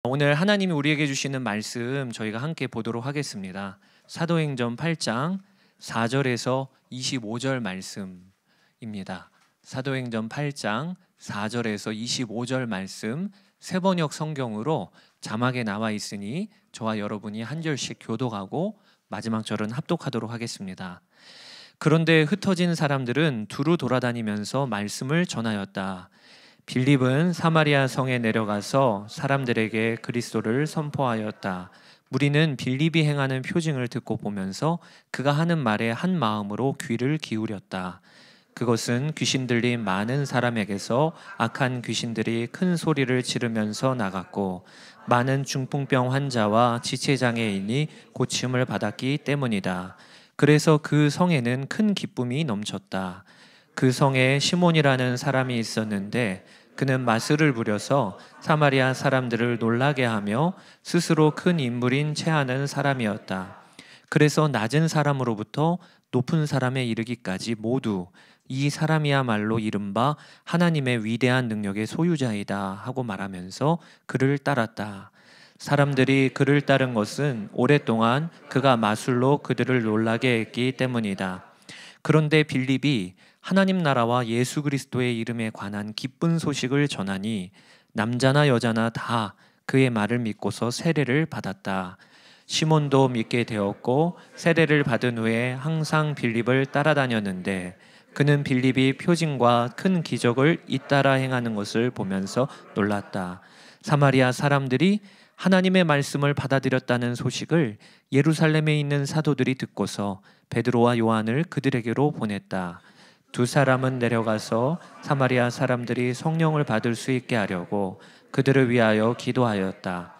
오늘 하나님이 우리에게 주시는 말씀 저희가 함께 보도록 하겠습니다. 사도행전 8장 4절에서 25절 말씀입니다. 사도행전 8장 4절에서 25절 말씀 세번역 성경으로 자막에 나와 있으니 저와 여러분이 한 절씩 교독하고 마지막 절은 합독하도록 하겠습니다. 그런데 흩어진 사람들은 두루 돌아다니면서 말씀을 전하였다. 빌립은 사마리아 성에 내려가서 사람들에게 그리스도를 선포하였다. 무리는 빌립이 행하는 표징을 듣고 보면서 그가 하는 말에 한 마음으로 귀를 기울였다. 그것은 귀신 들린 많은 사람에게서 악한 귀신들이 큰 소리를 지르면서 나갔고 많은 중풍병 환자와 지체장애인이 고침을 받았기 때문이다. 그래서 그 성에는 큰 기쁨이 넘쳤다. 그 성에 시몬이라는 사람이 있었는데 그는 마술을 부려서 사마리아 사람들을 놀라게 하며 스스로 큰 인물인 체하는 사람이었다. 그래서 낮은 사람으로부터 높은 사람에 이르기까지 모두 이 사람이야말로 이른바 하나님의 위대한 능력의 소유자이다 하고 말하면서 그를 따랐다. 사람들이 그를 따른 것은 오랫동안 그가 마술로 그들을 놀라게 했기 때문이다. 그런데 빌립이 하나님 나라와 예수 그리스도의 이름에 관한 기쁜 소식을 전하니 남자나 여자나 다 그의 말을 믿고서 세례를 받았다. 시몬도 믿게 되었고 세례를 받은 후에 항상 빌립을 따라다녔는데 그는 빌립이 표징과 큰 기적을 잇따라 행하는 것을 보면서 놀랐다. 사마리아 사람들이 하나님의 말씀을 받아들였다는 소식을 예루살렘에 있는 사도들이 듣고서 베드로와 요한을 그들에게로 보냈다. 두 사람은 내려가서 사마리아 사람들이 성령을 받을 수 있게 하려고 그들을 위하여 기도하였다.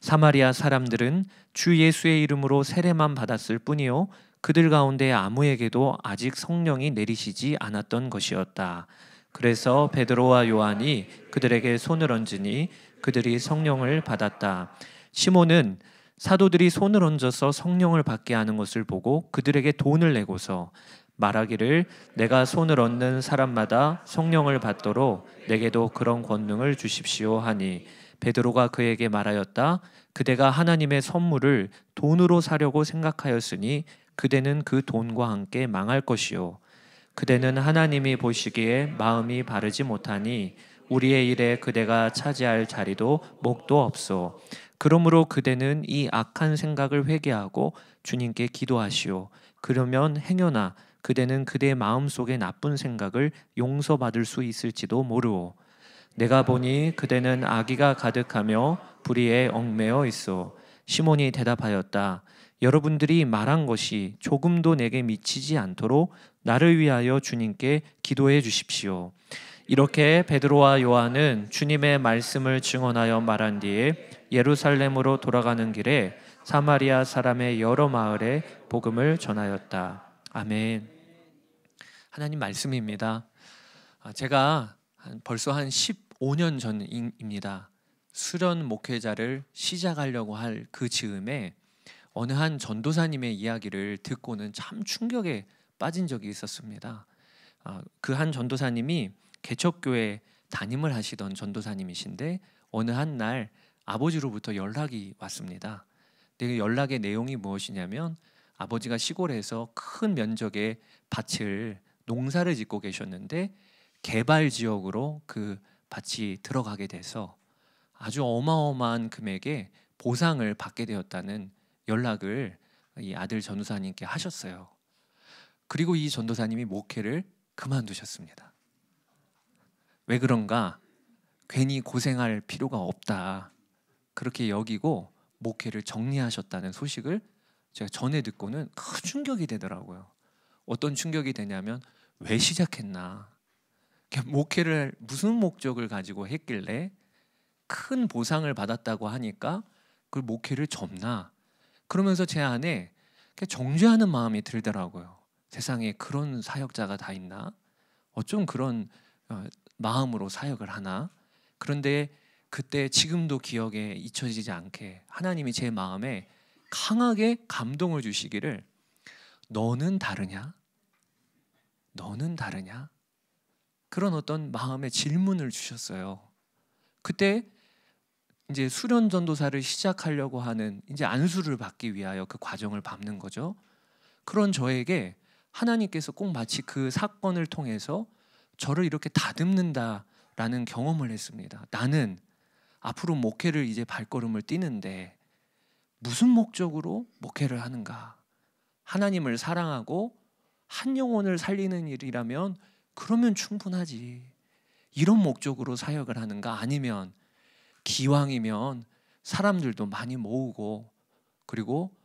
사마리아 사람들은 주 예수의 이름으로 세례만 받았을 뿐이요 그들 가운데 아무에게도 아직 성령이 내리시지 않았던 것이었다. 그래서 베드로와 요한이 그들에게 손을 얹으니 그들이 성령을 받았다. 시몬은 사도들이 손을 얹어서 성령을 받게 하는 것을 보고 그들에게 돈을 내고서 말하기를 내가 손을 얹는 사람마다 성령을 받도록 내게도 그런 권능을 주십시오 하니 베드로가 그에게 말하였다. 그대가 하나님의 선물을 돈으로 사려고 생각하였으니 그대는 그 돈과 함께 망할 것이요 그대는 하나님이 보시기에 마음이 바르지 못하니 우리의 일에 그대가 차지할 자리도 목도 없소. 그러므로 그대는 이 악한 생각을 회개하고 주님께 기도하시오. 그러면 행여나 그대는 그대의 마음속의 나쁜 생각을 용서받을 수 있을지도 모르오. 내가 보니 그대는 악의가 가득하며 불의에 얽매여 있어. 시몬이 대답하였다. 여러분들이 말한 것이 조금도 내게 미치지 않도록 나를 위하여 주님께 기도해 주십시오. 이렇게 베드로와 요한은 주님의 말씀을 증언하여 말한 뒤에 예루살렘으로 돌아가는 길에 사마리아 사람의 여러 마을에 복음을 전하였다. 아멘. 하나님 말씀입니다. 제가 벌써 한 15년 전입니다. 수련 목회자를 시작하려고 할 그 즈음에 어느 한 전도사님의 이야기를 듣고는 참 충격에 빠진 적이 있었습니다. 그 한 전도사님이 개척교회 담임을 하시던 전도사님이신데 어느 한 날 아버지로부터 연락이 왔습니다. 그 연락의 내용이 무엇이냐면 아버지가 시골에서 큰 면적의 밭을 농사를 짓고 계셨는데 개발 지역으로 그 밭이 들어가게 돼서 아주 어마어마한 금액의 보상을 받게 되었다는 연락을 이 아들 전도사님께 하셨어요. 그리고 이 전도사님이 목회를 그만두셨습니다. 왜 그런가? 괜히 고생할 필요가 없다. 그렇게 여기고 목회를 정리하셨다는 소식을 제가 전에 듣고는 큰 충격이 되더라고요. 어떤 충격이 되냐면 왜 시작했나? 목회를 무슨 목적을 가지고 했길래 큰 보상을 받았다고 하니까 그 목회를 접나? 그러면서 제 안에 정죄하는 마음이 들더라고요. 세상에 그런 사역자가 다 있나? 어쩜 그런 마음으로 사역을 하나? 그런데 그때 지금도 기억에 잊혀지지 않게 하나님이 제 마음에 강하게 감동을 주시기를 너는 다르냐? 너는 다르냐? 그런 어떤 마음의 질문을 주셨어요. 그때 이제 수련 전도사를 시작하려고 하는 이제 안수를 받기 위하여 그 과정을 밟는 거죠. 그런 저에게 하나님께서 꼭 마치 그 사건을 통해서 저를 이렇게 다듬는다라는 경험을 했습니다. 나는 앞으로 목회를 이제 발걸음을 뛰는데 무슨 목적으로 목회를 하는가? 하나님을 사랑하고 한 영혼을 살리는 일이라면 그러면 충분하지. 이런 목적으로 사역을 하는가? 아니면 기왕이면 사람들도 많이 모으고 그리고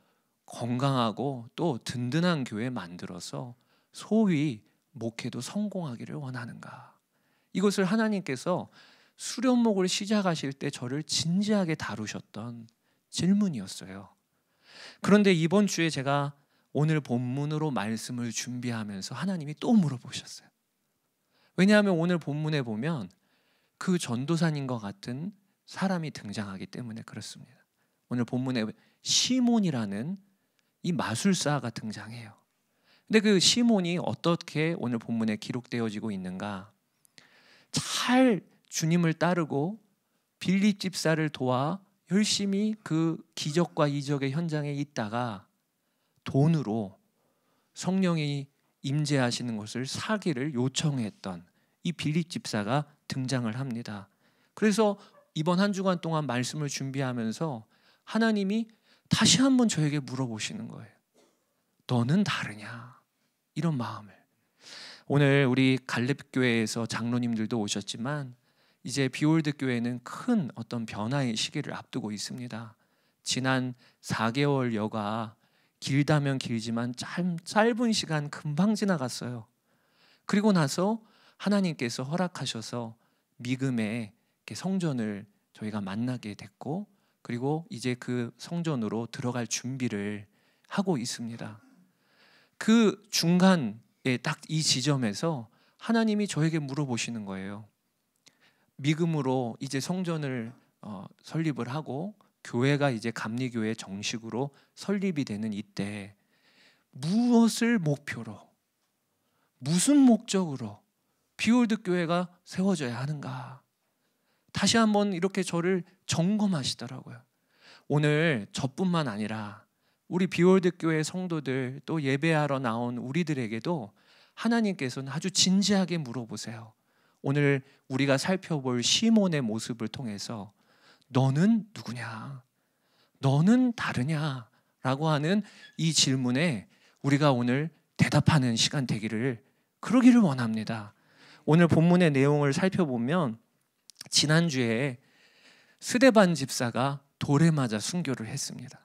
건강하고 또 든든한 교회 만들어서 소위 목회도 성공하기를 원하는가? 이것을 하나님께서 수련목을 시작하실 때 저를 진지하게 다루셨던 질문이었어요. 그런데 이번 주에 제가 오늘 본문으로 말씀을 준비하면서 하나님이 또 물어보셨어요. 왜냐하면 오늘 본문에 보면 그 전도사님과 같은 사람이 등장하기 때문에 그렇습니다. 오늘 본문에 시몬이라는 이 마술사가 등장해요. 근데 그 시몬이 어떻게 오늘 본문에 기록되어지고 있는가? 잘 주님을 따르고 빌립 집사를 도와 열심히 그 기적과 이적의 현장에 있다가 돈으로 성령이 임재하시는 것을 사기를 요청했던 이 빌립 집사가 등장을 합니다. 그래서 이번 한 주간 동안 말씀을 준비하면서 하나님이 다시 한번 저에게 물어보시는 거예요. 너는 다르냐? 이런 마음을. 오늘 우리 갈렙교회에서 장로님들도 오셨지만 이제 비올드 교회는 큰 어떤 변화의 시기를 앞두고 있습니다. 지난 4개월 여가 길다면 길지만 짧은 시간 금방 지나갔어요. 그리고 나서 하나님께서 허락하셔서 미금의 성전을 저희가 만나게 됐고 그리고 이제 그 성전으로 들어갈 준비를 하고 있습니다. 그 중간에 딱 이 지점에서 하나님이 저에게 물어보시는 거예요. 미금으로 이제 성전을 설립을 하고 교회가 이제 감리교회 정식으로 설립이 되는 이때 무엇을 목표로 무슨 목적으로 비올드 교회가 세워져야 하는가? 다시 한번 이렇게 저를 점검하시더라고요. 오늘 저뿐만 아니라 우리 비올드 교회 성도들 또 예배하러 나온 우리들에게도 하나님께서는 아주 진지하게 물어보세요. 오늘 우리가 살펴볼 시몬의 모습을 통해서 너는 누구냐? 너는 다르냐? 라고 하는 이 질문에 우리가 오늘 대답하는 시간 되기를 그러기를 원합니다. 오늘 본문의 내용을 살펴보면 지난주에 스데반 집사가 돌에 맞아 순교를 했습니다.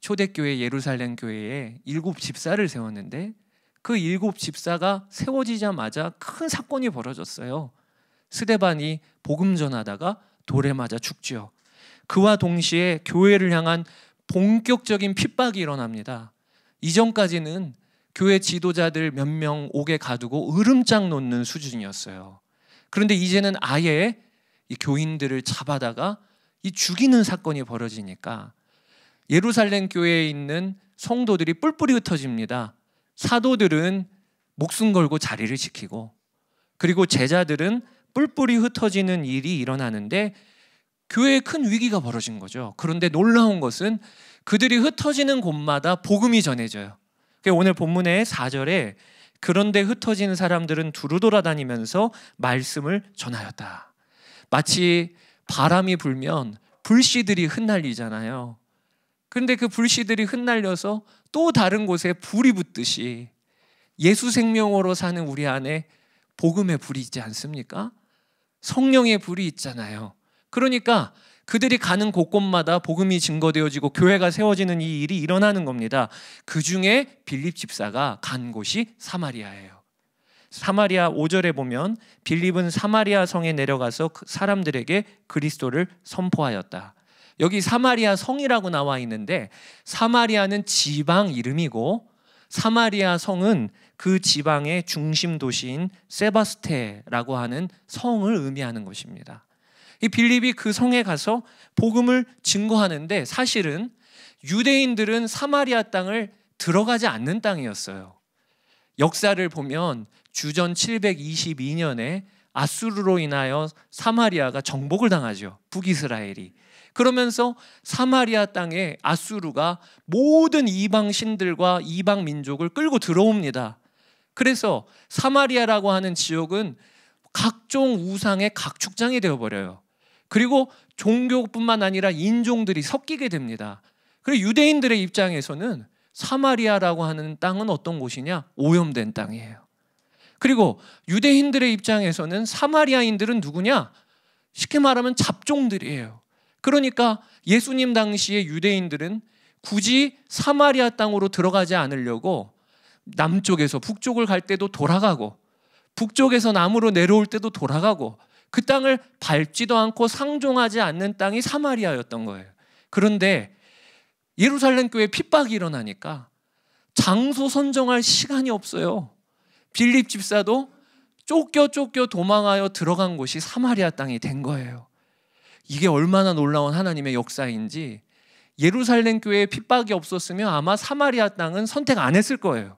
초대교회 예루살렘 교회에 7 집사를 세웠는데 그 7 집사가 세워지자마자 큰 사건이 벌어졌어요. 스데반이 복음 전하다가 돌에 맞아 죽죠. 그와 동시에 교회를 향한 본격적인 핍박이 일어납니다. 이전까지는 교회 지도자들 몇 명 옥에 가두고 으름장 놓는 수준이었어요. 그런데 이제는 아예 이 교인들을 잡아다가 이 죽이는 사건이 벌어지니까 예루살렘 교회에 있는 성도들이 뿔뿔이 흩어집니다. 사도들은 목숨 걸고 자리를 지키고 그리고 제자들은 뿔뿔이 흩어지는 일이 일어나는데 교회에 큰 위기가 벌어진 거죠. 그런데 놀라운 것은 그들이 흩어지는 곳마다 복음이 전해져요. 오늘 본문의 4절에 그런데 흩어지는 사람들은 두루 돌아다니면서 말씀을 전하였다. 마치 바람이 불면 불씨들이 흩날리잖아요. 그런데 그 불씨들이 흩날려서 또 다른 곳에 불이 붙듯이 예수 생명으로 사는 우리 안에 복음의 불이 있지 않습니까? 성령의 불이 있잖아요. 그러니까 그들이 가는 곳곳마다 복음이 증거되어지고 교회가 세워지는 이 일이 일어나는 겁니다. 그 중에 빌립 집사가 간 곳이 사마리아예요. 사마리아 5절에 보면 빌립은 사마리아 성에 내려가서 사람들에게 그리스도를 선포하였다. 여기 사마리아 성이라고 나와 있는데 사마리아는 지방 이름이고 사마리아 성은 그 지방의 중심 도시인 세바스테라고 하는 성을 의미하는 것입니다. 이 빌립이 그 성에 가서 복음을 증거하는데 사실은 유대인들은 사마리아 땅을 들어가지 않는 땅이었어요. 역사를 보면 주전 722년에 아수르로 인하여 사마리아가 정복을 당하죠. 북이스라엘이. 그러면서 사마리아 땅에 아수르가 모든 이방 신들과 이방 민족을 끌고 들어옵니다. 그래서 사마리아라고 하는 지역은 각종 우상의 각축장이 되어버려요. 그리고 종교뿐만 아니라 인종들이 섞이게 됩니다. 그리고 유대인들의 입장에서는 사마리아라고 하는 땅은 어떤 곳이냐? 오염된 땅이에요. 그리고 유대인들의 입장에서는 사마리아인들은 누구냐? 쉽게 말하면 잡종들이에요. 그러니까 예수님 당시에 유대인들은 굳이 사마리아 땅으로 들어가지 않으려고 남쪽에서 북쪽을 갈 때도 돌아가고 북쪽에서 남으로 내려올 때도 돌아가고 그 땅을 밟지도 않고 상종하지 않는 땅이 사마리아였던 거예요. 그런데 예루살렘 교회에 핍박이 일어나니까 장소 선정할 시간이 없어요. 빌립 집사도 쫓겨 도망하여 들어간 곳이 사마리아 땅이 된 거예요. 이게 얼마나 놀라운 하나님의 역사인지 예루살렘 교회에 핍박이 없었으면 아마 사마리아 땅은 선택 안 했을 거예요.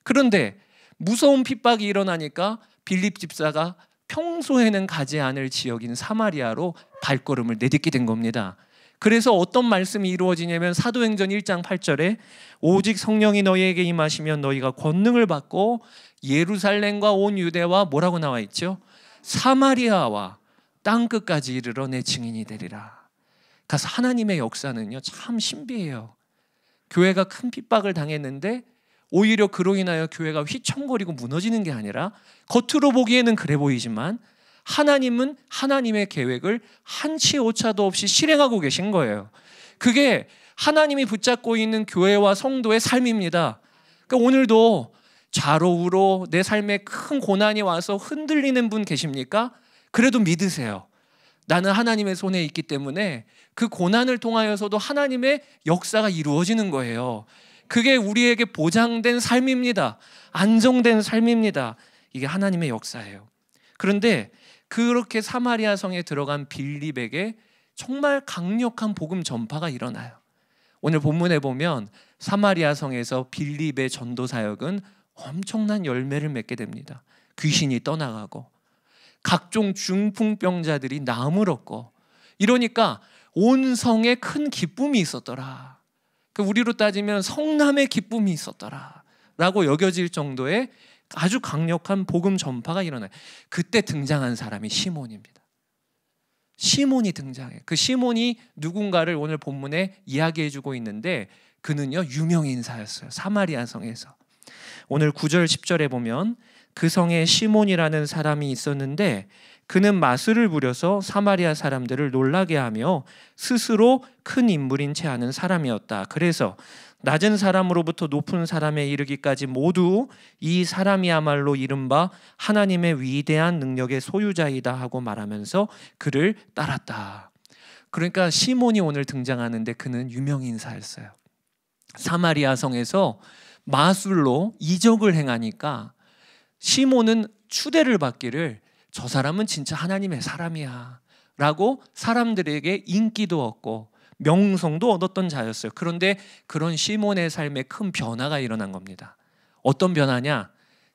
그런데 무서운 핍박이 일어나니까 빌립 집사가 평소에는 가지 않을 지역인 사마리아로 발걸음을 내딛게 된 겁니다. 그래서 어떤 말씀이 이루어지냐면 사도행전 1장 8절에 오직 성령이 너희에게 임하시면 너희가 권능을 받고 예루살렘과 온 유대와 뭐라고 나와 있죠? 사마리아와 땅끝까지 이르러 내 증인이 되리라. 그래서 하나님의 역사는요 참 신비해요. 교회가 큰 핍박을 당했는데 오히려 그로 인하여 교회가 휘청거리고 무너지는 게 아니라 겉으로 보기에는 그래 보이지만 하나님은 하나님의 계획을 한치 오차도 없이 실행하고 계신 거예요. 그게 하나님이 붙잡고 있는 교회와 성도의 삶입니다. 그러니까 오늘도 좌로 우로 내 삶에 큰 고난이 와서 흔들리는 분 계십니까? 그래도 믿으세요. 나는 하나님의 손에 있기 때문에 그 고난을 통하여서도 하나님의 역사가 이루어지는 거예요. 그게 우리에게 보장된 삶입니다. 안정된 삶입니다. 이게 하나님의 역사예요. 그런데 그렇게 사마리아 성에 들어간 빌립에게 정말 강력한 복음 전파가 일어나요. 오늘 본문에 보면 사마리아 성에서 빌립의 전도 사역은 엄청난 열매를 맺게 됩니다. 귀신이 떠나가고 각종 중풍병자들이 나음을 얻고 이러니까 온 성에 큰 기쁨이 있었더라. 우리로 따지면 성남의 기쁨이 있었더라 라고 여겨질 정도의 아주 강력한 복음 전파가 일어나요. 그때 등장한 사람이 시몬입니다. 시몬이 등장해요. 그 시몬이 누군가를 오늘 본문에 이야기해주고 있는데 그는요 유명 인사였어요. 사마리아 성에서. 오늘 9절 10절에 보면 그 성에 시몬이라는 사람이 있었는데 그는 마술을 부려서 사마리아 사람들을 놀라게 하며 스스로 큰 인물인 채 하는 사람이었다. 그래서 낮은 사람으로부터 높은 사람에 이르기까지 모두 이 사람이야말로 이른바 하나님의 위대한 능력의 소유자이다 하고 말하면서 그를 따랐다. 그러니까 시몬이 오늘 등장하는데 그는 유명인사였어요. 사마리아 성에서 마술로 이적을 행하니까 시몬은 추대를 받기를 저 사람은 진짜 하나님의 사람이야 라고 사람들에게 인기도 얻고 명성도 얻었던 자였어요. 그런데 그런 시몬의 삶에 큰 변화가 일어난 겁니다. 어떤 변화냐?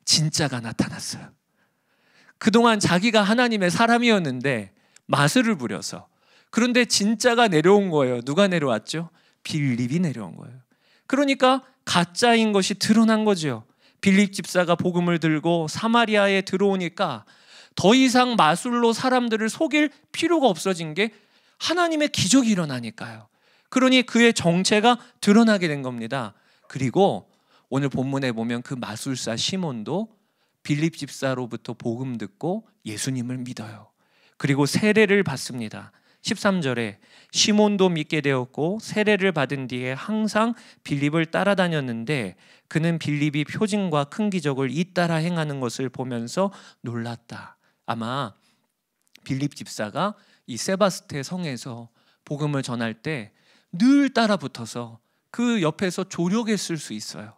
진짜가 나타났어요. 그동안 자기가 하나님의 사람이었는데 마술을 부려서 그런데 진짜가 내려온 거예요. 누가 내려왔죠? 빌립이 내려온 거예요. 그러니까 가짜인 것이 드러난 거죠. 빌립 집사가 복음을 들고 사마리아에 들어오니까 더 이상 마술로 사람들을 속일 필요가 없어진 게 하나님의 기적이 일어나니까요. 그러니 그의 정체가 드러나게 된 겁니다. 그리고 오늘 본문에 보면 그 마술사 시몬도 빌립 집사로부터 복음 듣고 예수님을 믿어요. 그리고 세례를 받습니다. 13절에 시몬도 믿게 되었고 세례를 받은 뒤에 항상 빌립을 따라다녔는데 그는 빌립이 표징과 큰 기적을 잇따라 행하는 것을 보면서 놀랐다. 아마 빌립 집사가 이 세바스테 성에서 복음을 전할 때 늘 따라 붙어서 그 옆에서 조력했을 수 있어요.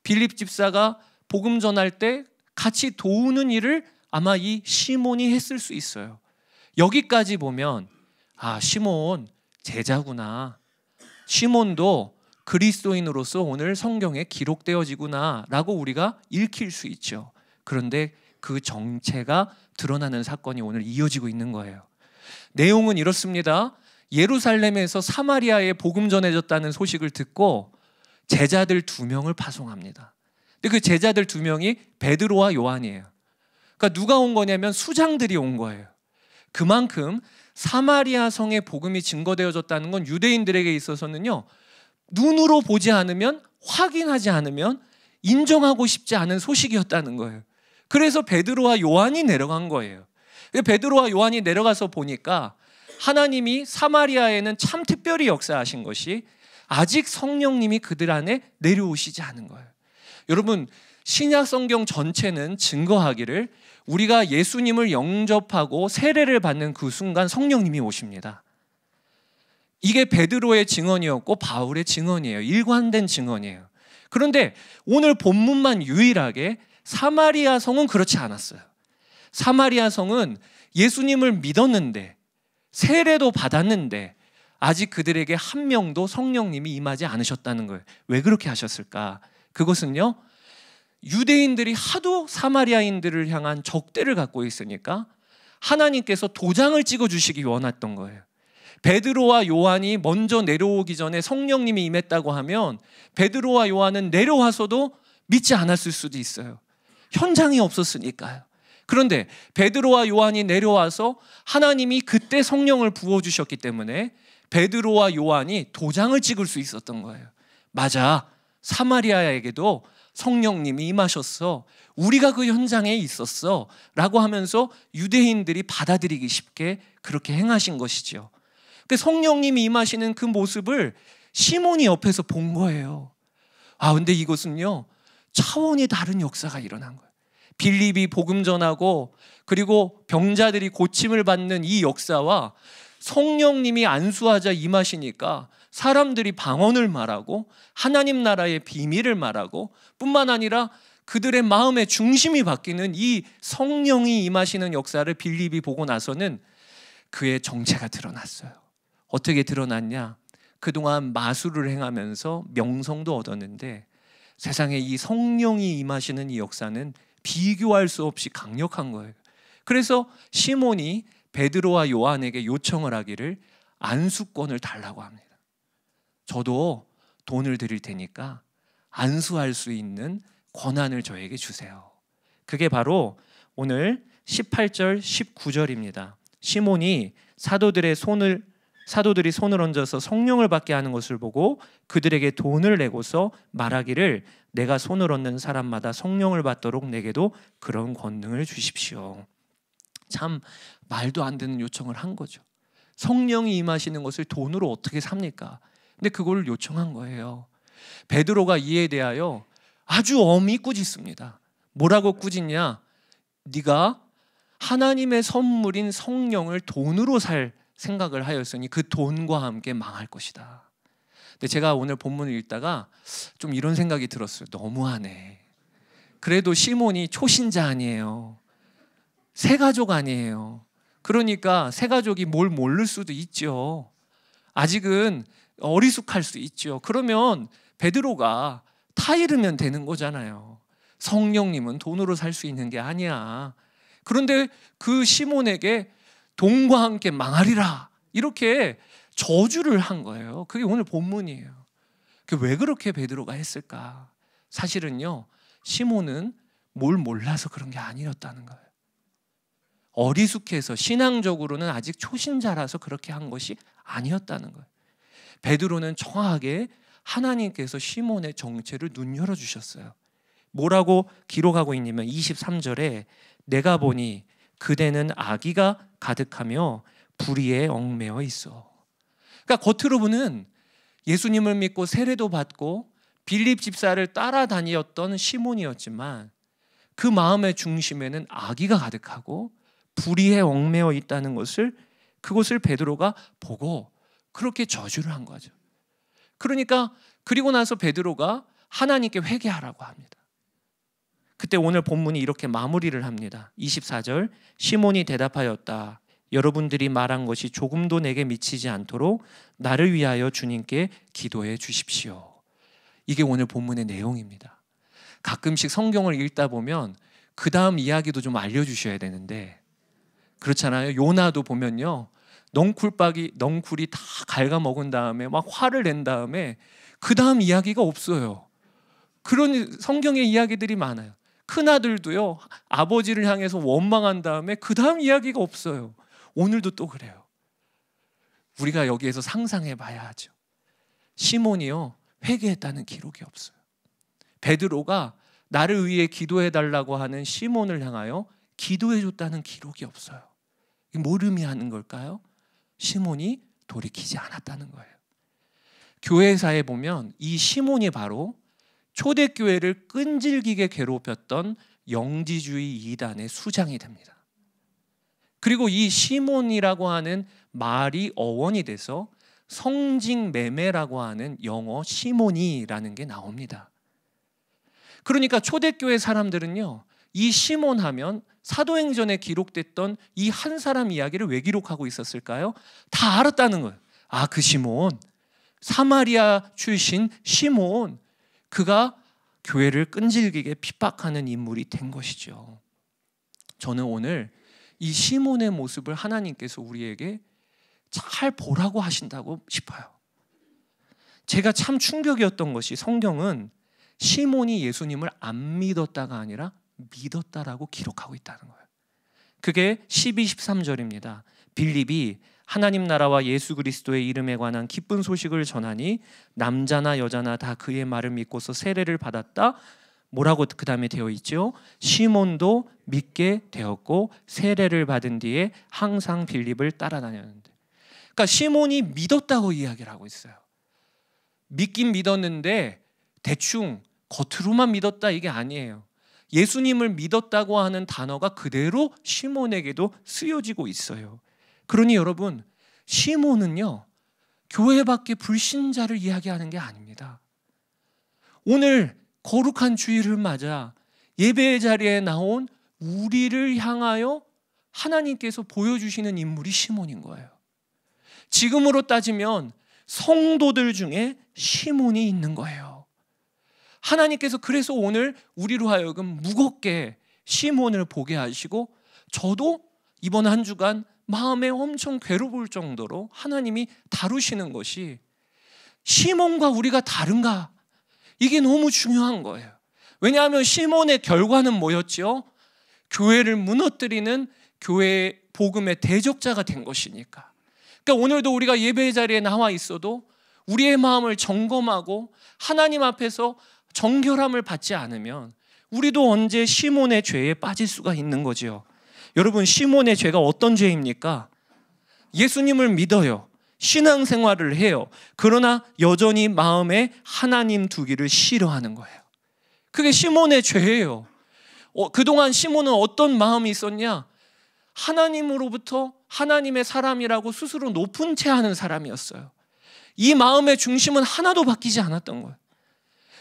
빌립 집사가 복음 전할 때 같이 도우는 일을 아마 이 시몬이 했을 수 있어요. 여기까지 보면 아, 시몬 제자구나. 시몬도 그리스도인으로서 오늘 성경에 기록되어지구나 라고 우리가 읽힐 수 있죠. 그런데 그 정체가 드러나는 사건이 오늘 이어지고 있는 거예요. 내용은 이렇습니다. 예루살렘에서 사마리아에 복음 전해졌다는 소식을 듣고 제자들 2명을 파송합니다. 근데 그 제자들 2명이 베드로와 요한이에요. 그러니까 누가 온 거냐면 수장들이 온 거예요. 그만큼 사마리아 성의 복음이 증거되어졌다는 건 유대인들에게 있어서는요, 눈으로 보지 않으면, 확인하지 않으면 인정하고 싶지 않은 소식이었다는 거예요. 그래서 베드로와 요한이 내려간 거예요. 베드로와 요한이 내려가서 보니까 하나님이 사마리아에는 참 특별히 역사하신 것이 아직 성령님이 그들 안에 내려오시지 않은 거예요. 여러분, 신약 성경 전체는 증거하기를 우리가 예수님을 영접하고 세례를 받는 그 순간 성령님이 오십니다. 이게 베드로의 증언이었고 바울의 증언이에요. 일관된 증언이에요. 그런데 오늘 본문만 유일하게 사마리아 성은 그렇지 않았어요. 사마리아 성은 예수님을 믿었는데 세례도 받았는데 아직 그들에게 한 명도 성령님이 임하지 않으셨다는 거예요. 왜 그렇게 하셨을까? 그것은요, 유대인들이 하도 사마리아인들을 향한 적대를 갖고 있으니까 하나님께서 도장을 찍어주시기 원했던 거예요. 베드로와 요한이 먼저 내려오기 전에 성령님이 임했다고 하면 베드로와 요한은 내려와서도 믿지 않았을 수도 있어요. 현장이 없었으니까요. 그런데 베드로와 요한이 내려와서 하나님이 그때 성령을 부어주셨기 때문에 베드로와 요한이 도장을 찍을 수 있었던 거예요. 맞아, 사마리아에게도 성령님이 임하셨어, 우리가 그 현장에 있었어 라고 하면서 유대인들이 받아들이기 쉽게 그렇게 행하신 것이죠. 성령님이 임하시는 그 모습을 시몬이 옆에서 본 거예요. 근데 이것은요, 차원이 다른 역사가 일어난 거예요. 빌립이 복음 전하고 그리고 병자들이 고침을 받는 이 역사와 성령님이 안수하자 임하시니까 사람들이 방언을 말하고 하나님 나라의 비밀을 말하고 뿐만 아니라 그들의 마음의 중심이 바뀌는 이 성령이 임하시는 역사를 빌립이 보고 나서는 그의 정체가 드러났어요. 어떻게 드러났냐? 그동안 마술을 행하면서 명성도 얻었는데 세상에 이 성령이 임하시는 이 역사는 비교할 수 없이 강력한 거예요. 그래서 시몬이 베드로와 요한에게 요청을 하기를 안수권을 달라고 합니다. 저도 돈을 드릴 테니까 안수할 수 있는 권한을 저에게 주세요. 그게 바로 오늘 18절 19절입니다. 시몬이 사도들이 손을 얹어서 성령을 받게 하는 것을 보고 그들에게 돈을 내고서 말하기를 내가 손을 얹는 사람마다 성령을 받도록 내게도 그런 권능을 주십시오. 참 말도 안 되는 요청을 한 거죠. 성령이 임하시는 것을 돈으로 어떻게 삽니까? 근데 그걸 요청한 거예요. 베드로가 이에 대하여 아주 엄히 꾸짖습니다. 뭐라고 꾸짖냐? 네가 하나님의 선물인 성령을 돈으로 살 생각을 하였으니 그 돈과 함께 망할 것이다. 근데 제가 오늘 본문을 읽다가 좀 이런 생각이 들었어요. 너무하네. 그래도 시몬이 초신자 아니에요. 새가족 아니에요. 그러니까 새가족이 뭘 모를 수도 있죠. 아직은 어리숙할 수 있죠. 그러면 베드로가 타이르면 되는 거잖아요. 성령님은 돈으로 살 수 있는 게 아니야. 그런데 그 시몬에게 돈과 함께 망하리라 이렇게 저주를 한 거예요. 그게 오늘 본문이에요. 왜 그렇게 베드로가 했을까? 사실은요, 시몬은 뭘 몰라서 그런 게 아니었다는 거예요. 어리숙해서 신앙적으로는 아직 초신자라서 그렇게 한 것이 아니었다는 거예요. 베드로는 정확하게 하나님께서 시몬의 정체를 눈여겨 주셨어요. 뭐라고 기록하고 있냐면 23절에 내가 보니 그대는 악의가 가득하며 불의에 얽매여 있어. 그러니까 겉으로 보는 예수님을 믿고 세례도 받고 빌립 집사를 따라다녔던 시몬이었지만 그 마음의 중심에는 악의가 가득하고 불의에 얽매여 있다는 것을 그것을 베드로가 보고 그렇게 저주를 한 거죠. 그러니까 그리고 나서 베드로가 하나님께 회개하라고 합니다. 그때 오늘 본문이 이렇게 마무리를 합니다. 24절 시몬이 대답하였다. 여러분들이 말한 것이 조금도 내게 미치지 않도록 나를 위하여 주님께 기도해 주십시오. 이게 오늘 본문의 내용입니다. 가끔씩 성경을 읽다 보면 그 다음 이야기도 좀 알려주셔야 되는데, 그렇잖아요. 요나도 보면요, 넝쿨이 다 갉아먹은 다음에 막 화를 낸 다음에 그 다음 이야기가 없어요. 그런 성경의 이야기들이 많아요. 큰아들도요, 아버지를 향해서 원망한 다음에 그 다음 이야기가 없어요. 오늘도 또 그래요. 우리가 여기에서 상상해 봐야 하죠. 시몬이요, 회개했다는 기록이 없어요. 베드로가 나를 위해 기도해 달라고 하는 시몬을 향하여 기도해 줬다는 기록이 없어요. 이게 뭘 의미하는 걸까요? 시몬이 돌이키지 않았다는 거예요. 교회사에 보면 이 시몬이 바로 초대교회를 끈질기게 괴롭혔던 영지주의 이단의 수장이 됩니다. 그리고 이 시몬이라고 하는 말이 어원이 돼서 성직매매라고 하는 영어 시몬이라는 게 나옵니다. 그러니까 초대교회 사람들은요, 이 시몬 하면 사도행전에 기록됐던 이 한 사람 이야기를 왜 기록하고 있었을까요? 다 알았다는 거예요. 아, 그 시몬, 사마리아 출신 시몬, 그가 교회를 끈질기게 핍박하는 인물이 된 것이죠. 저는 오늘 이 시몬의 모습을 하나님께서 우리에게 잘 보라고 하신다고 싶어요. 제가 참 충격이었던 것이, 성경은 시몬이 예수님을 안 믿었다가 아니라 믿었다라고 기록하고 있다는 거예요. 그게 12, 13절입니다. 빌립이 하나님 나라와 예수 그리스도의 이름에 관한 기쁜 소식을 전하니 남자나 여자나 다 그의 말을 믿고서 세례를 받았다. 뭐라고 그 다음에 되어 있죠? 시몬도 믿게 되었고 세례를 받은 뒤에 항상 빌립을 따라다녔는데, 그러니까 시몬이 믿었다고 이야기를 하고 있어요. 믿긴 믿었는데 대충 겉으로만 믿었다 이게 아니에요. 예수님을 믿었다고 하는 단어가 그대로 시몬에게도 쓰여지고 있어요. 그러니 여러분, 시몬은요, 교회 밖에 불신자를 이야기하는 게 아닙니다. 오늘 거룩한 주일을 맞아 예배의 자리에 나온 우리를 향하여 하나님께서 보여주시는 인물이 시몬인 거예요. 지금으로 따지면 성도들 중에 시몬이 있는 거예요. 하나님께서 그래서 오늘 우리로 하여금 무겁게 시몬을 보게 하시고, 저도 이번 한 주간 마음에 엄청 괴로울 정도로 하나님이 다루시는 것이, 시몬과 우리가 다른가? 이게 너무 중요한 거예요. 왜냐하면 시몬의 결과는 뭐였죠? 교회를 무너뜨리는 교회의 복음의 대적자가 된 것이니까. 그러니까 오늘도 우리가 예배의 자리에 나와 있어도 우리의 마음을 점검하고 하나님 앞에서 정결함을 받지 않으면 우리도 언제 시몬의 죄에 빠질 수가 있는 거죠. 여러분, 시몬의 죄가 어떤 죄입니까? 예수님을 믿어요. 신앙생활을 해요. 그러나 여전히 마음에 하나님 두기를 싫어하는 거예요. 그게 시몬의 죄예요. 그동안 시몬은 어떤 마음이 있었냐? 하나님으로부터 하나님의 사람이라고 스스로 높은 채 하는 사람이었어요. 이 마음의 중심은 하나도 바뀌지 않았던 거예요.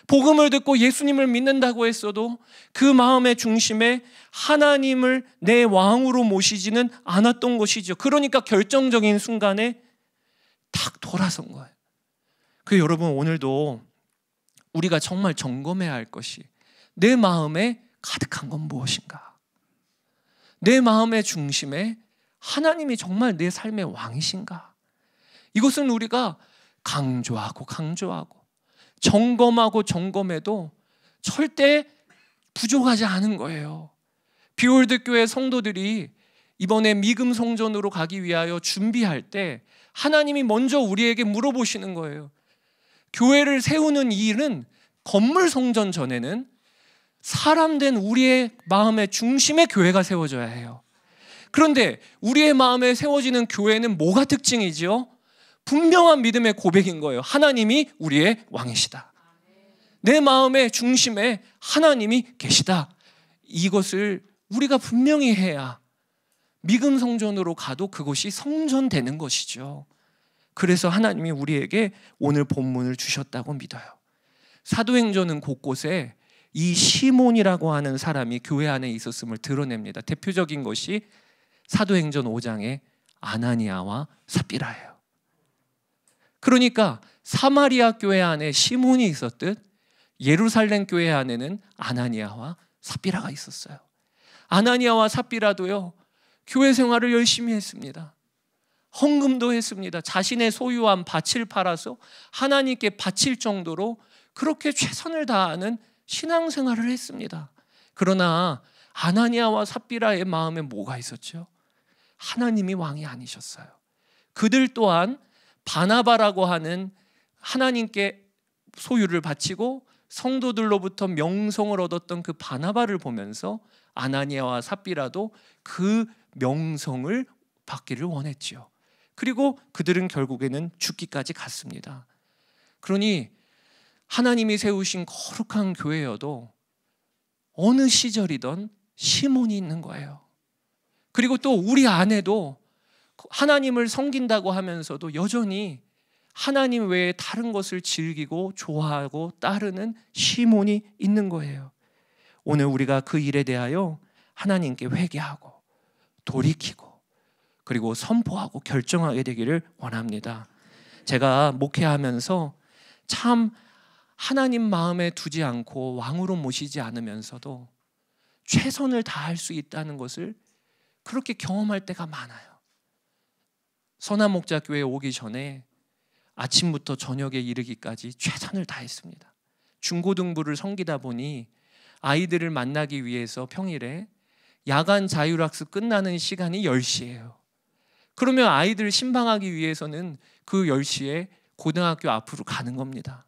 복음을 듣고 예수님을 믿는다고 했어도 그 마음의 중심에 하나님을 내 왕으로 모시지는 않았던 것이죠. 그러니까 결정적인 순간에 탁 돌아선 거예요. 그래서 여러분, 오늘도 우리가 정말 점검해야 할 것이, 내 마음에 가득한 건 무엇인가? 내 마음의 중심에 하나님이 정말 내 삶의 왕이신가? 이것은 우리가 강조하고 점검해도 절대 부족하지 않은 거예요. 비올드 교회 성도들이 이번에 미금 성전으로 가기 위하여 준비할 때 하나님이 먼저 우리에게 물어보시는 거예요. 교회를 세우는 이 일은 건물 성전 전에는 사람된 우리의 마음의 중심에 교회가 세워져야 해요. 그런데 우리의 마음에 세워지는 교회는 뭐가 특징이지요? 분명한 믿음의 고백인 거예요. 하나님이 우리의 왕이시다. 내 마음의 중심에 하나님이 계시다. 이것을 우리가 분명히 해야 미금 성전으로 가도 그것이 성전되는 것이죠. 그래서 하나님이 우리에게 오늘 본문을 주셨다고 믿어요. 사도행전은 곳곳에 이 시몬이라고 하는 사람이 교회 안에 있었음을 드러냅니다. 대표적인 것이 사도행전 5장의 아나니아와 삽비라예요. 그러니까 사마리아 교회 안에 시몬이 있었듯 예루살렘 교회 안에는 아나니아와 삽비라가 있었어요. 아나니아와 삽비라도요, 교회 생활을 열심히 했습니다. 헌금도 했습니다. 자신의 소유한 밭을 팔아서 하나님께 바칠 정도로 그렇게 최선을 다하는 신앙생활을 했습니다. 그러나 아나니아와 삽비라의 마음에 뭐가 있었죠? 하나님이 왕이 아니셨어요. 그들 또한 바나바라고 하는 하나님께 소유를 바치고 성도들로부터 명성을 얻었던 그 바나바를 보면서 아나니아와 삽비라도 그 명성을 받기를 원했지요. 그리고 그들은 결국에는 죽기까지 갔습니다. 그러니 하나님이 세우신 거룩한 교회여도 어느 시절이든 시몬이 있는 거예요. 그리고 또 우리 안에도 하나님을 섬긴다고 하면서도 여전히 하나님 외에 다른 것을 즐기고 좋아하고 따르는 시몬이 있는 거예요. 오늘 우리가 그 일에 대하여 하나님께 회개하고 돌이키고 그리고 선포하고 결정하게 되기를 원합니다. 제가 목회하면서 참 하나님 마음에 두지 않고 왕으로 모시지 않으면서도 최선을 다할 수 있다는 것을 그렇게 경험할 때가 많아요. 선한목자교회에 오기 전에 아침부터 저녁에 이르기까지 최선을 다했습니다. 중고등부를 섬기다 보니 아이들을 만나기 위해서 평일에 야간 자율학습 끝나는 시간이 10시예요. 그러면 아이들 신방하기 위해서는 그 10시에 고등학교 앞으로 가는 겁니다.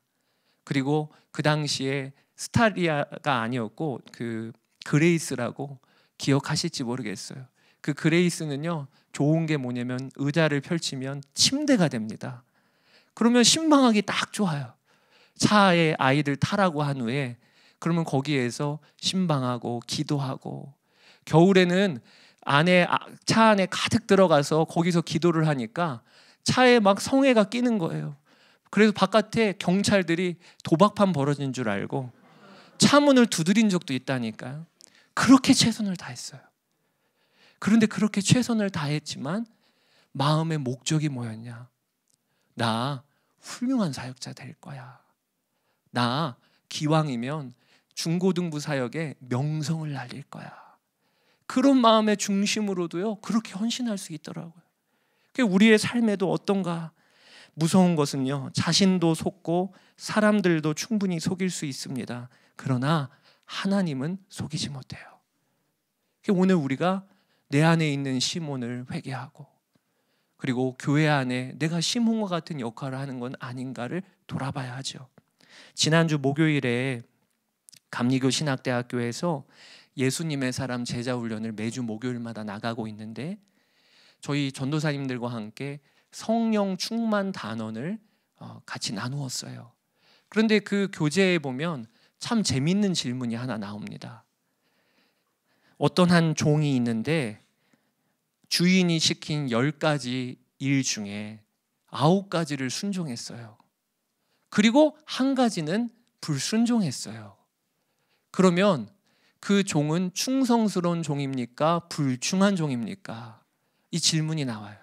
그리고 그 당시에 스타리아가 아니었고 그 그레이스라고 기억하실지 모르겠어요. 그 그레이스는요, 좋은 게 뭐냐면 의자를 펼치면 침대가 됩니다. 그러면 신방하기 딱 좋아요. 차에 아이들 타라고 한 후에 그러면 거기에서 신방하고 기도하고, 겨울에는 차 안에 가득 들어가서 거기서 기도를 하니까 차에 막 성애가 끼는 거예요. 그래서 바깥에 경찰들이 도박판 벌어진 줄 알고 차 문을 두드린 적도 있다니까요. 그렇게 최선을 다했어요. 그런데 그렇게 최선을 다했지만 마음의 목적이 뭐였냐? 나 훌륭한 사역자 될 거야. 나 기왕이면 중고등부 사역에 명성을 날릴 거야. 그런 마음의 중심으로도요, 그렇게 헌신할 수 있더라고요. 우리의 삶에도 어떤가? 무서운 것은요, 자신도 속고 사람들도 충분히 속일 수 있습니다. 그러나 하나님은 속이지 못해요. 오늘 우리가 내 안에 있는 시몬을 회개하고, 그리고 교회 안에 내가 시몬과 같은 역할을 하는 건 아닌가를 돌아봐야 하죠. 지난주 목요일에 감리교 신학대학교에서 예수님의 사람 제자 훈련을 매주 목요일마다 나가고 있는데, 저희 전도사님들과 함께 성령 충만 단원을 같이 나누었어요. 그런데 그 교재에 보면 참 재밌는 질문이 하나 나옵니다. 어떤 한 종이 있는데 주인이 시킨 10가지 일 중에 9가지를 순종했어요. 그리고 1가지는 불순종했어요. 그러면 그 종은 충성스러운 종입니까? 불충한 종입니까? 이 질문이 나와요.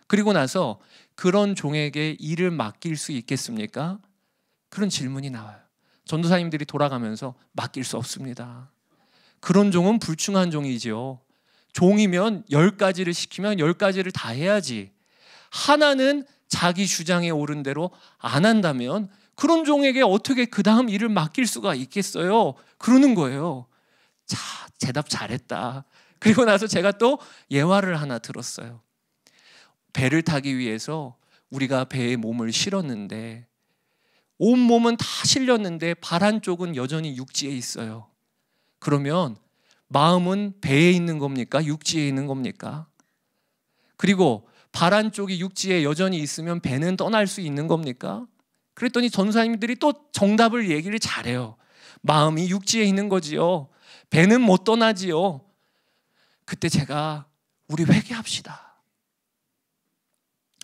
그리고 나서 그런 종에게 일을 맡길 수 있겠습니까? 그런 질문이 나와요. 전도사님들이 돌아가면서 맡길 수 없습니다. 그런 종은 불충한 종이지요. 종이면 10가지를 시키면 10가지를 다 해야지. 하나는 자기 주장에 오른 대로 안 한다면 그런 종에게 어떻게 그 다음 일을 맡길 수가 있겠어요? 그러는 거예요. 자, 대답 잘했다. 그리고 나서 제가 또 예화를 하나 들었어요. 배를 타기 위해서 우리가 배에 몸을 실었는데 온 몸은 다 실렸는데 발 한쪽은 여전히 육지에 있어요. 그러면 마음은 배에 있는 겁니까? 육지에 있는 겁니까? 그리고 발 한쪽이 육지에 여전히 있으면 배는 떠날 수 있는 겁니까? 그랬더니 전사님들이 또 정답을 얘기를 잘해요. 마음이 육지에 있는 거지요. 배는 못 떠나지요. 그때 제가 우리 회개합시다.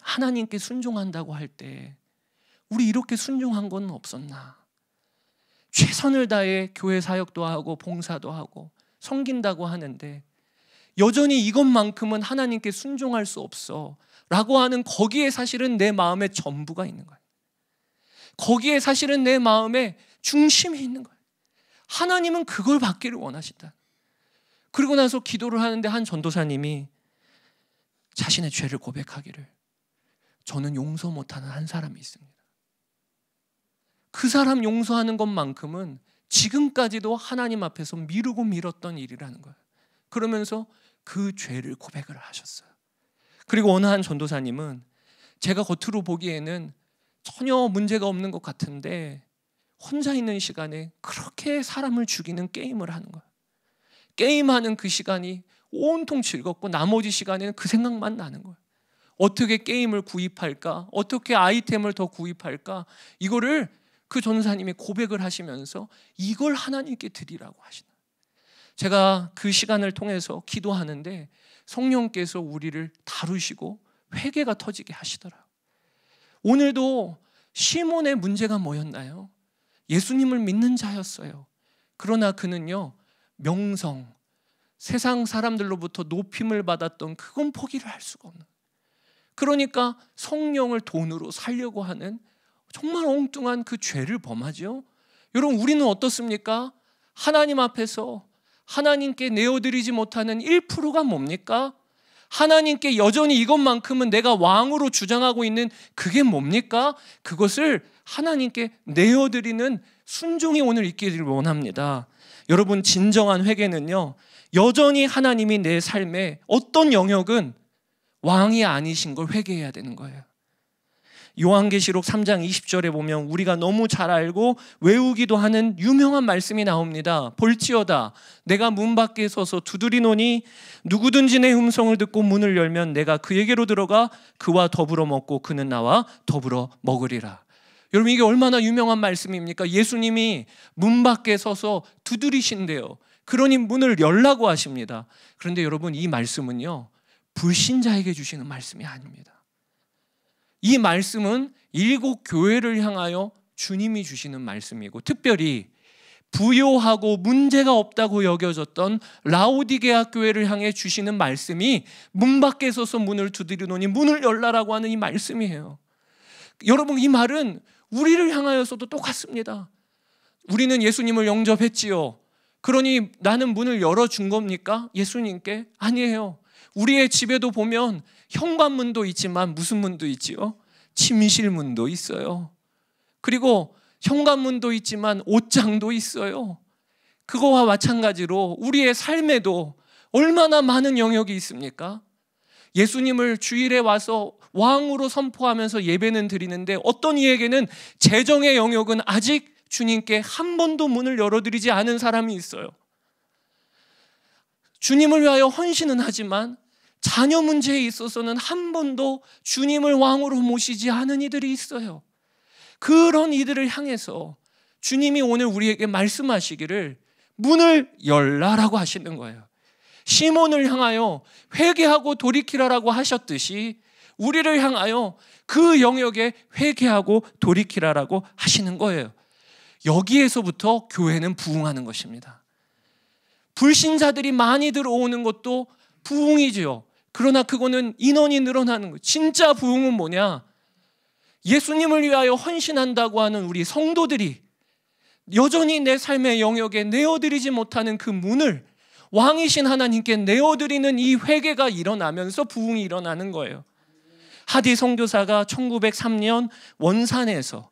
하나님께 순종한다고 할 때 우리 이렇게 순종한 건 없었나? 최선을 다해 교회 사역도 하고 봉사도 하고 섬긴다고 하는데 여전히 이것만큼은 하나님께 순종할 수 없어 라고 하는, 거기에 사실은 내 마음의 전부가 있는 거예요. 거기에 사실은 내 마음의 중심이 있는 거예요. 하나님은 그걸 받기를 원하신다. 그리고 나서 기도를 하는데 한 전도사님이 자신의 죄를 고백하기를, 저는 용서 못하는 한 사람이 있습니다. 그 사람 용서하는 것만큼은 지금까지도 하나님 앞에서 미루고 미뤘던 일이라는 거예요. 그러면서 그 죄를 고백을 하셨어요. 그리고 어느 한 전도사님은 제가 겉으로 보기에는 전혀 문제가 없는 것 같은데 혼자 있는 시간에 그렇게 사람을 죽이는 게임을 하는 거예요. 게임하는 그 시간이 온통 즐겁고 나머지 시간에는 그 생각만 나는 거예요. 어떻게 게임을 구입할까? 어떻게 아이템을 더 구입할까? 이거를 그 전도사님이 고백을 하시면서 이걸 하나님께 드리라고 하시는 거예요. 제가 그 시간을 통해서 기도하는데 성령께서 우리를 다루시고 회개가 터지게 하시더라고요. 오늘도 시몬의 문제가 뭐였나요? 예수님을 믿는 자였어요. 그러나 그는요, 명성, 세상 사람들로부터 높임을 받았던 그건 포기를 할 수가 없는 거예요. 그러니까 성령을 돈으로 살려고 하는 정말 엉뚱한 그 죄를 범하죠. 여러분, 우리는 어떻습니까? 하나님 앞에서 하나님께 내어드리지 못하는 1%가 뭡니까? 하나님께 여전히 이것만큼은 내가 왕으로 주장하고 있는 그게 뭡니까? 그것을 하나님께 내어드리는 순종이 오늘 있기를 원합니다. 여러분, 진정한 회개는요, 여전히 하나님이 내 삶의 어떤 영역은 왕이 아니신 걸 회개해야 되는 거예요. 요한계시록 3장 20절에 보면 우리가 너무 잘 알고 외우기도 하는 유명한 말씀이 나옵니다. 볼지어다 내가 문 밖에 서서 두드리노니 누구든지 내 음성을 듣고 문을 열면 내가 그에게로 들어가 그와 더불어 먹고 그는 나와 더불어 먹으리라. 여러분, 이게 얼마나 유명한 말씀입니까? 예수님이 문 밖에 서서 두드리신대요. 그러니 문을 열라고 하십니다. 그런데 여러분, 이 말씀은요, 불신자에게 주시는 말씀이 아닙니다. 이 말씀은 7 교회를 향하여 주님이 주시는 말씀이고, 특별히 부요하고 문제가 없다고 여겨졌던 라오디게아 교회를 향해 주시는 말씀이 문 밖에 서서 문을 두드리노니 문을 열라라고 하는 이 말씀이에요. 여러분, 이 말은 우리를 향하여서도 똑같습니다. 우리는 예수님을 영접했지요. 그러니 나는 문을 열어준 겁니까? 예수님께? 아니에요. 우리의 집에도 보면 현관문도 있지만 무슨 문도 있지요? 침실문도 있어요. 그리고 현관문도 있지만 옷장도 있어요. 그거와 마찬가지로 우리의 삶에도 얼마나 많은 영역이 있습니까? 예수님을 주일에 와서 왕으로 선포하면서 예배는 드리는데 어떤 이에게는 재정의 영역은 아직 주님께 한 번도 문을 열어드리지 않은 사람이 있어요. 주님을 위하여 헌신은 하지만 자녀 문제에 있어서는 한 번도 주님을 왕으로 모시지 않은 이들이 있어요. 그런 이들을 향해서 주님이 오늘 우리에게 말씀하시기를 문을 열라라고 하시는 거예요. 시몬을 향하여 회개하고 돌이키라라고 하셨듯이 우리를 향하여 그 영역에 회개하고 돌이키라라고 하시는 거예요. 여기에서부터 교회는 부흥하는 것입니다. 불신자들이 많이 들어오는 것도 부흥이지요. 그러나 그거는 인원이 늘어나는 거예요. 진짜 부흥은 뭐냐? 예수님을 위하여 헌신한다고 하는 우리 성도들이 여전히 내 삶의 영역에 내어드리지 못하는 그 문을 왕이신 하나님께 내어드리는 이 회개가 일어나면서 부흥이 일어나는 거예요. 하디 선교사가 1903년 원산에서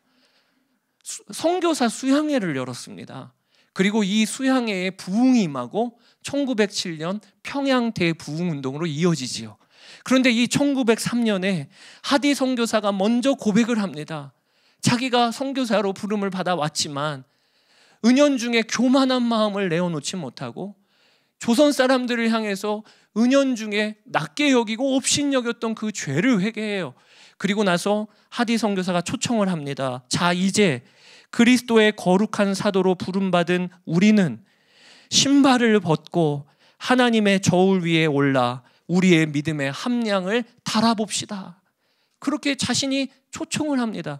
선교사 수양회를 열었습니다. 그리고 이 수양회에 부흥이 임하고 1907년 평양 대부흥운동으로 이어지지요. 그런데 이 1903년에 하디 선교사가 먼저 고백을 합니다. 자기가 선교사로 부름을 받아왔지만 은연중에 교만한 마음을 내어놓지 못하고 조선 사람들을 향해서 은연중에 낮게 여기고 업신여겼던 그 죄를 회개해요. 그리고 나서 하디 선교사가 초청을 합니다. 자, 이제 그리스도의 거룩한 사도로 부름받은 우리는 신발을 벗고 하나님의 저울 위에 올라 우리의 믿음의 함량을 달아봅시다. 그렇게 자신이 초청을 합니다.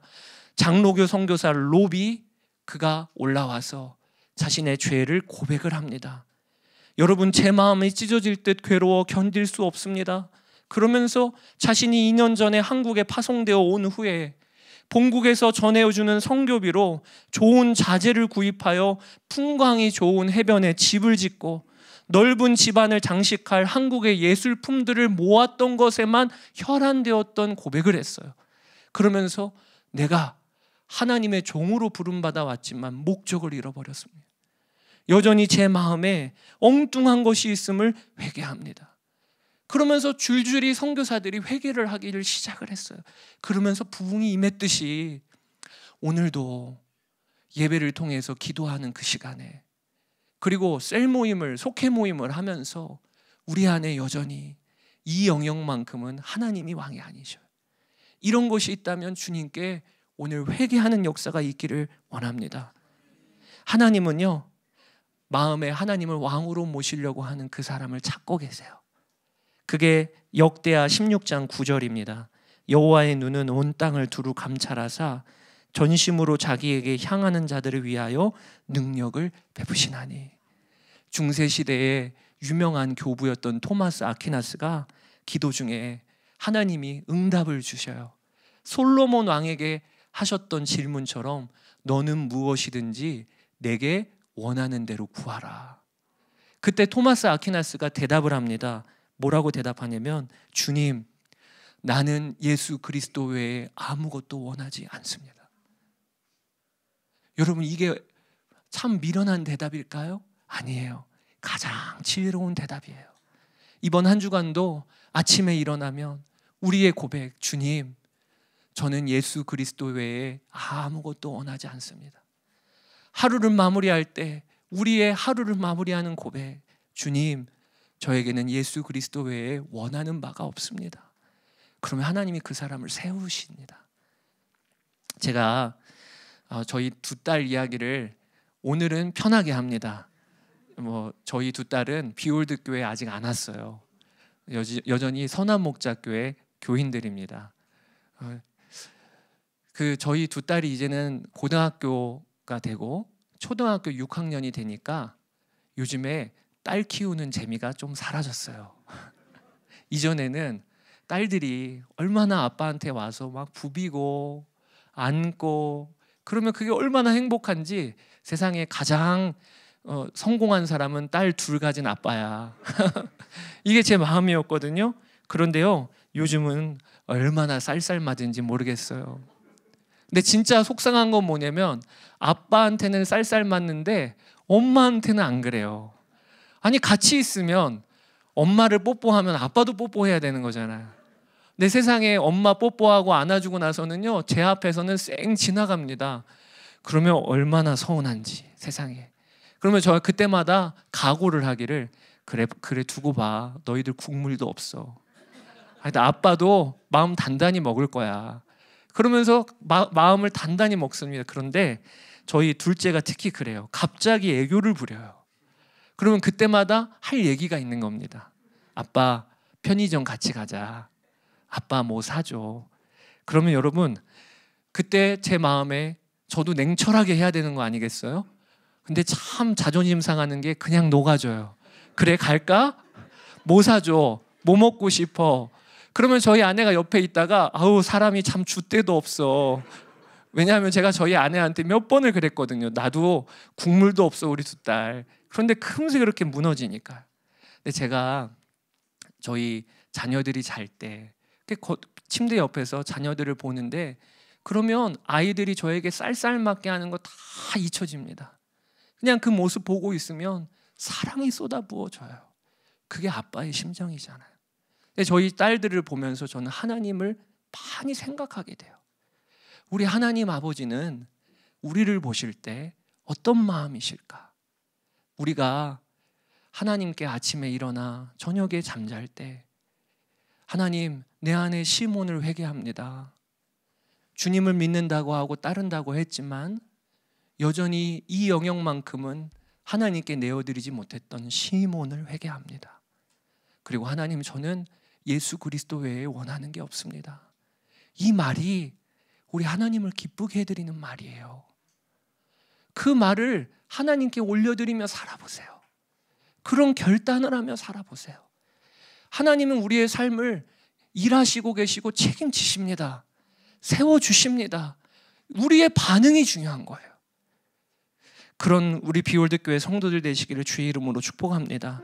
장로교 선교사 롭이 그가 올라와서 자신의 죄를 고백을 합니다. 여러분, 제 마음이 찢어질 듯 괴로워 견딜 수 없습니다. 그러면서 자신이 2년 전에 한국에 파송되어 온 후에 본국에서 전해주는 선교비로 좋은 자재를 구입하여 풍광이 좋은 해변에 집을 짓고 넓은 집안을 장식할 한국의 예술품들을 모았던 것에만 혈안되었던 고백을 했어요. 그러면서 내가 하나님의 종으로 부름받아 왔지만 목적을 잃어버렸습니다. 여전히 제 마음에 엉뚱한 것이 있음을 회개합니다. 그러면서 줄줄이 선교사들이 회개를 하기를 시작을 했어요. 그러면서 부흥이 임했듯이 오늘도 예배를 통해서 기도하는 그 시간에, 그리고 셀 모임을, 속회 모임을 하면서 우리 안에 여전히 이 영역만큼은 하나님이 왕이 아니셔요. 이런 것이 있다면 주님께 오늘 회개하는 역사가 있기를 원합니다. 하나님은요, 마음에 하나님을 왕으로 모시려고 하는 그 사람을 찾고 계세요. 그게 역대하 16장 9절입니다. 여호와의 눈은 온 땅을 두루 감찰하사 전심으로 자기에게 향하는 자들을 위하여 능력을 베푸시나니. 중세시대에 유명한 교부였던 토마스 아퀴나스가 기도 중에 하나님이 응답을 주셔요. 솔로몬 왕에게 하셨던 질문처럼 너는 무엇이든지 내게 원하는 대로 구하라. 그때 토마스 아퀴나스가 대답을 합니다. 뭐라고 대답하냐면, 주님, 나는 예수 그리스도 외에 아무것도 원하지 않습니다. 여러분, 이게 참 미련한 대답일까요? 아니에요. 가장 지혜로운 대답이에요. 이번 한 주간도 아침에 일어나면 우리의 고백, 주님, 저는 예수 그리스도 외에 아무것도 원하지 않습니다. 하루를 마무리할 때 우리의 하루를 마무리하는 고백, 주님, 저에게는 예수 그리스도 외에 원하는 바가 없습니다. 그러면 하나님이 그 사람을 세우십니다. 제가 저희 두 딸 이야기를 오늘은 편하게 합니다. 저희 두 딸은 비올드 교회 아직 안 왔어요. 여전히 선한 목자교회 교인들입니다. 저희 두 딸이 이제는 고등학교가 되고 초등학교 6학년이 되니까 요즘에 딸 키우는 재미가 좀 사라졌어요. 이전에는 딸들이 얼마나 아빠한테 와서 막 부비고 안고 그러면 그게 얼마나 행복한지, 세상에 가장 성공한 사람은 딸 둘 가진 아빠야. 이게 제 마음이었거든요. 그런데요, 요즘은 얼마나 쌀쌀맞은지 모르겠어요. 근데 진짜 속상한 건 뭐냐면 아빠한테는 쌀쌀맞는데 엄마한테는 안 그래요. 아니, 같이 있으면 엄마를 뽀뽀하면 아빠도 뽀뽀해야 되는 거잖아요. 내 세상에 엄마 뽀뽀하고 안아주고 나서는요, 제 앞에서는 쌩 지나갑니다. 그러면 얼마나 서운한지, 세상에. 그러면 저 그때마다 각오를 하기를, 그래 두고 봐. 너희들 국물도 없어. 아빠도 마음 단단히 먹을 거야. 그러면서 마음을 단단히 먹습니다. 그런데 저희 둘째가 특히 그래요. 갑자기 애교를 부려요. 그러면 그때마다 할 얘기가 있는 겁니다. 아빠, 편의점 같이 가자. 아빠 뭐 사줘. 그러면 여러분, 그때 제 마음에 저도 냉철하게 해야 되는 거 아니겠어요? 근데 참 자존심 상하는 게 그냥 녹아져요. 그래, 갈까? 뭐 사줘? 뭐 먹고 싶어? 그러면 저희 아내가 옆에 있다가 아우, 사람이 참 줏대도 없어. 왜냐하면 제가 저희 아내한테 몇 번을 그랬거든요. 나도 국물도 없어, 우리 두 딸. 그런데 금세 그렇게 무너지니까. 근데 제가 저희 자녀들이 잘 때 침대 옆에서 자녀들을 보는데, 그러면 아이들이 저에게 쌀쌀맞게 하는 거 다 잊혀집니다. 그냥 그 모습 보고 있으면 사랑이 쏟아부어져요. 그게 아빠의 심정이잖아요. 근데 저희 딸들을 보면서 저는 하나님을 많이 생각하게 돼요. 우리 하나님 아버지는 우리를 보실 때 어떤 마음이실까? 우리가 하나님께 아침에 일어나 저녁에 잠잘 때, 하나님, 내 안에 시몬을 회개합니다. 주님을 믿는다고 하고 따른다고 했지만 여전히 이 영역만큼은 하나님께 내어드리지 못했던 시몬을 회개합니다. 그리고 하나님, 저는 예수 그리스도 외에 원하는 게 없습니다. 이 말이 우리 하나님을 기쁘게 해드리는 말이에요. 그 말을 하나님께 올려드리며 살아보세요. 그런 결단을 하며 살아보세요. 하나님은 우리의 삶을 일하시고 계시고 책임지십니다. 세워주십니다. 우리의 반응이 중요한 거예요. 그런 우리 비올드 교회 성도들 되시기를 주의 이름으로 축복합니다.